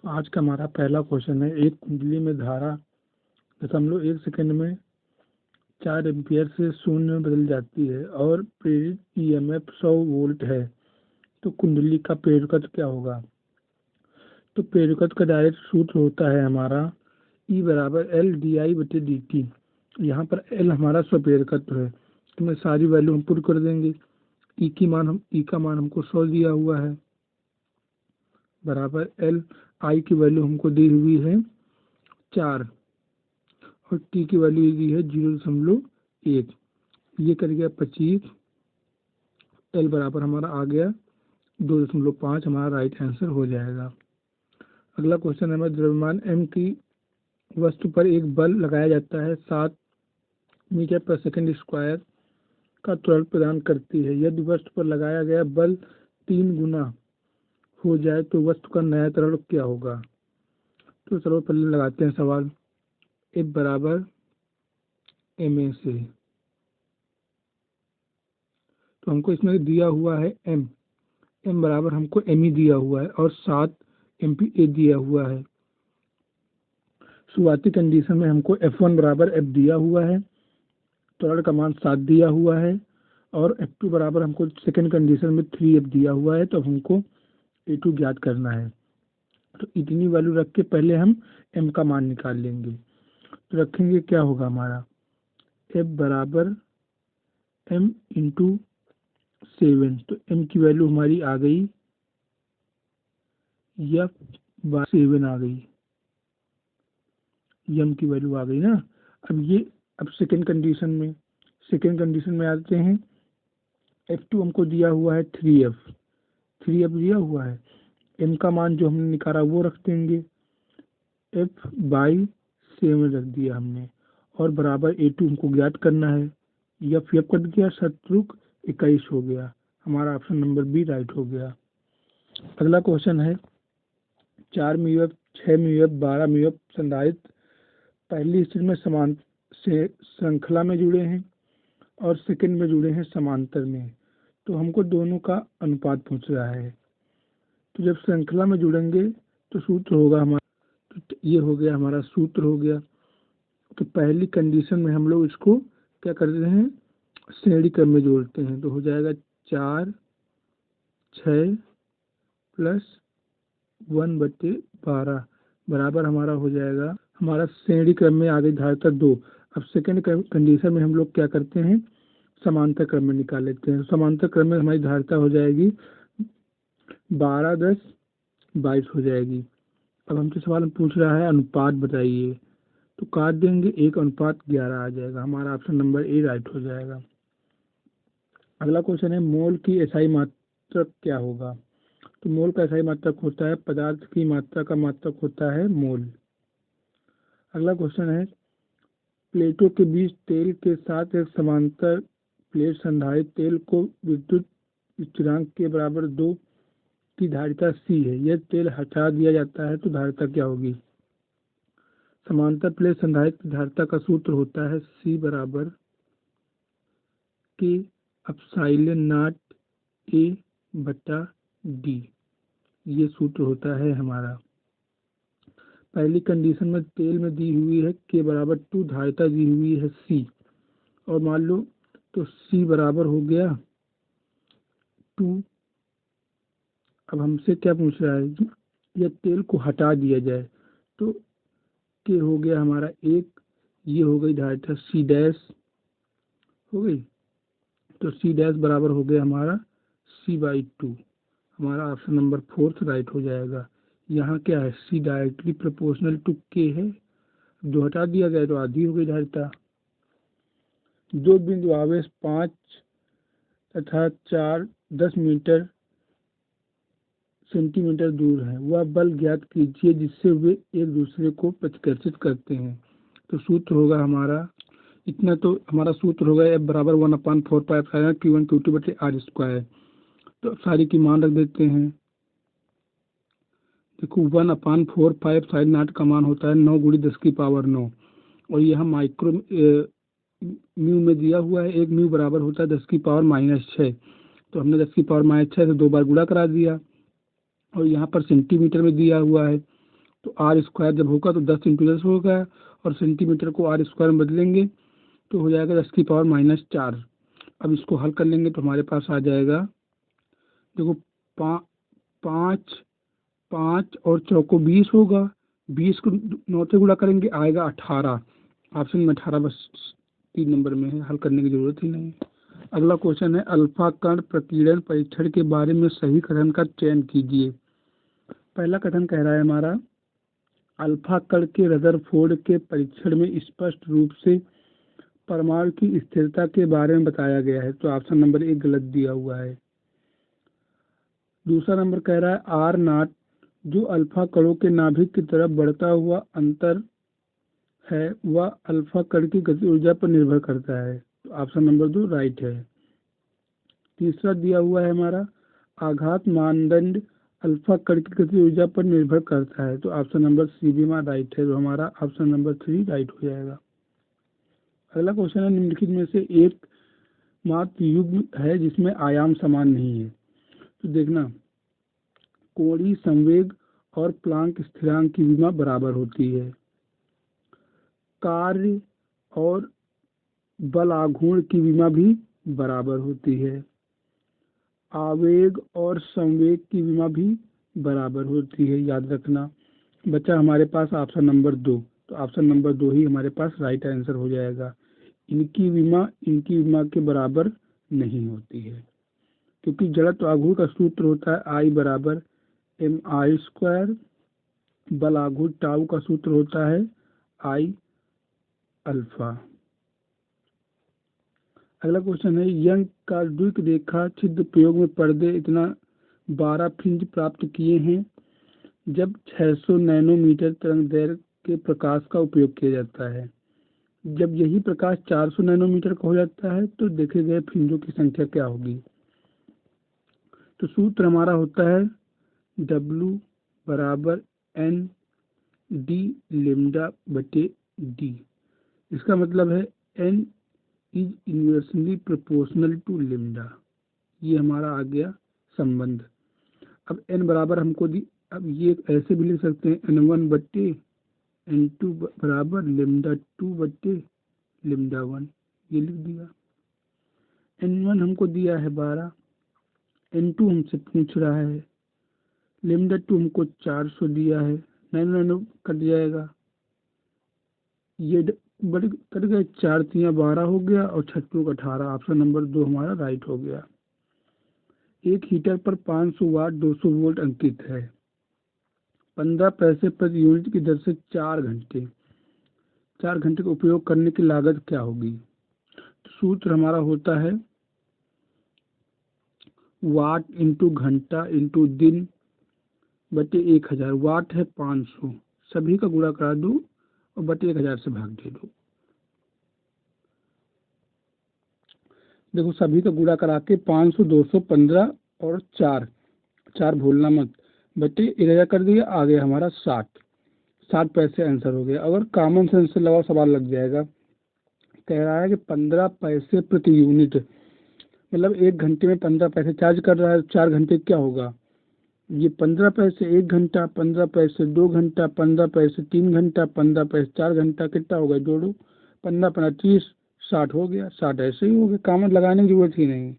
तो आज का हमारा पहला क्वेश्चन है, एक कुंडली में धारा 0.1 सेकंड में 4 एम्पीयर से शून्य में बदल जाती है और प्रेरित ईएमएफ 100 वोल्ट है। तो कुंडली का प्रेरकत्व क्या होगा? तो प्रेरकत्व का डायरेक्ट सूत्र होता है हमारा E बराबर एल डी आई बटे डी टी। यहाँ पर एल हमारा स्वप्रेरकत्व है, तो मैं सारी वैल्यू हम पुट कर देंगे। ई का मान हमको 100 दिया हुआ है, बराबर एल। आई की वैल्यू हमको दी हुई है 4 और टी की वैल्यू दी है 0.1। ये कर गया 25। एल बराबर हमारा आ गया 2.5। हमारा राइट आंसर हो जाएगा। अगला क्वेश्चन है, द्रव्यमान एम की वस्तु पर एक बल लगाया जाता है 7 मीटर पर सेकंड स्क्वायर का त्वरण प्रदान करती है। यदि वस्तु पर लगाया गया बल 3 गुना हो जाए तो वस्तु का नया त्वरण क्या होगा? तो चलो पहले लगाते हैं सवाल। एफ बराबर एम ए से, तो हमको इसमें दिया हुआ है एम बराबर हमको एम ही दिया हुआ है और 7 MPa दिया हुआ है। शुरुआती कंडीशन में हमको F1 बराबर F दिया हुआ है, त्वरण का मान 7 दिया हुआ है, और F2 बराबर हमको सेकेंड कंडीशन में 3F दिया हुआ है। तो हमको A2 ज्ञात करना है। तो इतनी वैल्यू रख के पहले हम M का मान निकाल लेंगे। तो रखेंगे, क्या होगा हमारा F बराबर M इंटू 7। तो M की वैल्यू हमारी आ गई F/7 आ गई, M की वैल्यू आ गई ना। अब सेकेंड कंडीशन में आते हैं। F2 हमको दिया हुआ है 3F दिया हुआ है। M का मान जो हमने निकाला वो रख देंगे, F/7 रख दिया हमने, और बराबर A2 हमको ज्ञात करना है। F कट गया, शत्रुक 21 हो गया। हमारा ऑप्शन नंबर बी राइट हो गया। अगला क्वेश्चन है, 4 म्यूएफ 6 म्यूएफ 12 म्यूएफ संधारित्र पहली स्थिति में समान से श्रृंखला में जुड़े हैं और सेकंड में जुड़े हैं समांतर में। तो हमको दोनों का अनुपात पूछ रहा है। तो जब श्रृंखला में जुड़ेंगे तो सूत्र होगा हमारा, तो ये हो गया हमारा सूत्र हो गया। तो पहली कंडीशन में हम लोग इसको क्या करते हैं, श्रेणी क्रम में जोड़ते हैं। तो हो जाएगा 4 6 प्लस 1/12 बराबर हमारा हो जाएगा, हमारा श्रेणी क्रम में आ गई धारिता 2। अब सेकंड कंडीशन में हम लोग क्या करते हैं, समांतर क्रम में निकाल लेते हैं। समांतर क्रम में हमारी धारिता हो जाएगी 12 10 22 हो जाएगी। अब हमसे सवाल पूछ रहा है अनुपात बताइए, तो काट देंगे 1:11 आ जाएगा। हमारा ऑप्शन नंबर ए राइट हो जाएगा। अगला क्वेश्चन है, मोल की एसआई मात्रक क्या होगा? तो मोल का एसआई मात्रक होता है, पदार्थ की मात्रा का मात्रक होता है मोल। अगला क्वेश्चन है, प्लेटों के बीच तेल के साथ एक समांतर प्लेट संधारित तेल को विद्युत स्थिरांक के बराबर 2 की धारिता C है। यह तेल हटा दिया जाता है तो धारिता क्या होगी? समांतर प्लेट संधारित्र की धारिता का सूत्र होता है C बराबर K एप्सिलॉन नॉट A बटा D। ये सूत्र होता है हमारा। पहली कंडीशन में तेल में दी हुई है K बराबर 2, धारिता दी हुई है C, और मान लो तो C बराबर हो गया 2। अब हमसे क्या पूछ रहा है, यह तेल को हटा दिया जाए, तो K हो गया हमारा 1, ये हो गई धारिता C डैश हो गई, तो C डैश बराबर हो गया हमारा C/2। हमारा ऑप्शन नंबर 4 राइट हो जाएगा। यहाँ क्या है, C directly proportional to K है, जो हटा दिया गया तो आधी हो गई धारिता। 2 बिंदु आवेश 5 तथा 4 10 मीटर सेंटीमीटर दूर है, वह बल ज्ञात कीजिए जिससे वे एक दूसरे को प्रतिकर्षित करते हैं। तो सूत्र होगा हमारा इतना, तो हमारा सूत्र होगा F बराबर 1/4 Q1 Q2 बटे R²। तो सारी की मान रख देते हैं। देखो 1/4 साइन नॉट का मान होता है 9 × 10⁻9, और यह माइक्रो म्यू में दिया हुआ है। 1 म्यू बराबर होता है 10⁻⁻6। तो हमने 10⁻⁻6 से 2 बार गुणा करा दिया, और यहाँ पर सेंटीमीटर में दिया हुआ है तो आर स्क्वायर जब होगा तो 10 × 10 होगा, और सेंटीमीटर को आर स्क्वायर में बदलेंगे तो हो जाएगा 10⁻⁻⁴। अब इसको हल कर लेंगे तो हमारे पास आ जाएगा, देखो 5 5 और चौको 20 होगा, 20 को 9 से गुणा करेंगे आएगा 18। ऑप्शन में 18 बस 3 नंबर में है, हल करने की जरूरत ही नहीं। अगला क्वेश्चन है, अल्फा कण प्रकीर्णन परीक्षण के बारे में सही कथन का चयन कीजिए। पहला कथन कह रहा है हमारा, अल्फा कण के रदरफोर्ड के परीक्षण में स्पष्ट रूप से परमाणु की स्थिरता के बारे में बताया गया है, तो ऑप्शन नंबर 1 गलत दिया हुआ है। दूसरा नंबर कह रहा है, आर नॉट जो अल्फा कणों के नाभिक की तरफ बढ़ता हुआ अंतर है वह अल्फा कण की गति ऊर्जा पर निर्भर करता है, तो ऑप्शन नंबर 2 राइट है। तीसरा दिया हुआ है हमारा, आघात मानदंड अल्फा कण की गति ऊर्जा पर निर्भर करता है, तो ऑप्शन नंबर सी भी हमारा राइट है, तो हमारा ऑप्शन नंबर 3 राइट हो जाएगा। अगला क्वेश्चन है, निम्नलिखित में से एक मात्र युग्म है जिसमें आयाम समान नहीं है, तो देखना, कोणीय संवेग और प्लांक स्थिरांक की विमा बराबर होती है, कार्य और बल आघूर्ण की विमा भी बराबर होती है, आवेग और संवेग की विमा भी बराबर होती है। याद रखना बच्चा हमारे पास ऑप्शन नंबर 2, तो ऑप्शन नंबर 2 ही हमारे पास राइट आंसर हो जाएगा। इनकी विमा के बराबर नहीं होती है, क्योंकि जड़त्व आघूर्ण का सूत्र होता है I बराबर mI², बल आघूर्ण टाउ का सूत्र होता है I अल्फा। अगला क्वेश्चन है, यंग का द्विक रेखा छिद्र प्रयोग में पर्दे इतना 12 फ्रिंज प्राप्त किए हैं जब 600 नैनोमीटर तरंग दैर्घ्य के प्रकाश का उपयोग किया जाता है। जब यही प्रकाश 400 नैनोमीटर का हो जाता है तो देखे गए फ्रिंजों की संख्या क्या होगी। तो सूत्र हमारा होता है W बराबर N D λ/D। इसका मतलब है N is inversely proportional to λ। ये हमारा आ गया संबंध। अब N बराबर हमको दी, अब ये ऐसे भी लिख सकते हैं N1/N2 बराबर λ2/λ1, ये लिख दिया। N1 हमको दिया है 12, N2 हमसे पूछ रहा है, λ2 हमको 400 दिया है, नैनो नैनो कट जाएगा, ये बड़े कट गए, 4 × 12 हो गया और 6 18। ऑप्शन नंबर 2 हमारा राइट हो गया। एक हीटर पर 500 वाट 200 वोल्ट अंकित है, 15 पैसे प्रति यूनिट की दर से 4 घंटे का उपयोग करने की लागत क्या होगी। तो सूत्र हमारा होता है वाट इंटू घंटा इंटू दिन बटे 1000। वाट है 500, सभी का गुणा करा दो और बटे 1000 से भाग दे दो। देखो सभी का गुणा करा के 500 200 15 और 4 भूलना मत, बटे 1000 कर दिया, आ गया हमारा 60 पैसे आंसर हो गया। अगर कॉमन सेंस से लगा सवाल लग जाएगा, कह रहा है कि 15 पैसे प्रति यूनिट, मतलब 1 घंटे में 15 पैसे चार्ज कर रहा है, 4 घंटे क्या होगा, ये 15 पैसे 1 घंटा, 15 पैसे 2 घंटा, 15 पैसे 3 घंटा, 15 पैसे 4 घंटा, कितना होगा जोड़ो, 15 × 30 60 हो गया। 60 ऐसे ही हो गया, कॉमन लगाने की जरूरत ही नहीं।